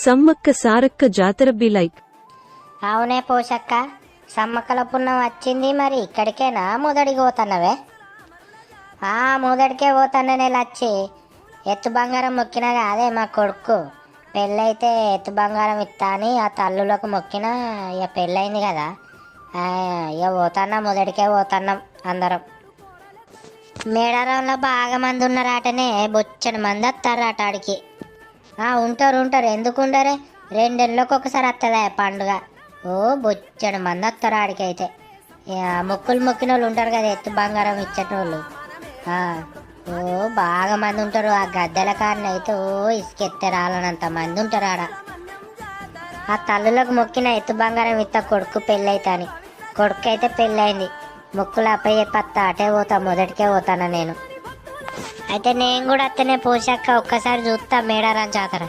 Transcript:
సమ్మక్క సారక్క జాతర be like. అవునే పోషక్క, సమ్మక్కల పుణ్యం వచ్చింది. మరి ఇక్కడికేనా మొదటికి పోతున్నవే? మొదటికే పోతానే లచ్చి. ఎత్తు బంగారం మొక్కినా కాదే మా కొడుకు పెళ్ళైతే ఎత్తు బంగారం ఇస్తా అని ఆ తల్లులకు మొక్కిన. ఇక పెళ్ళైంది కదా, ఇక పోతున్నా, మొదటికే పోతున్నాం అందరం. మేడారంలో బాగా మంది ఉన్నారాటనే, బొచ్చని మంది వస్తారట ఆడికి. ఉంటారు ఉంటారు, ఎందుకు ఉండరే? 2 ఏళ్ళకి ఒకసారి వస్తుందా పండుగ. బొచ్చని మంది వస్తారు ఆడికైతే. మొక్కులు మొక్కిన వాళ్ళు ఉంటారు కదా, ఎత్తు బంగారం ఇచ్చేటోళ్ళు. బాగా మంది ఉంటారు. ఆ గద్దెల కాడిని అయితే ఇసుకెత్తే రాలనంత మంది ఉంటారు ఆడ. ఆ తల్లులకు మొక్కిన ఎత్తు బంగారం ఇస్తా కొడుకు పెళ్ళైతే అని. కొడుకు అయితే పెళ్ళైంది. మొక్కులు అప్పయ్యే పత్త అటే పోతా, మొదటికే పోతాను నేను. అయితే నేను కూడా అత్తనే పోషాక ఒక్కసారి చూస్తా మేడారం జాతర.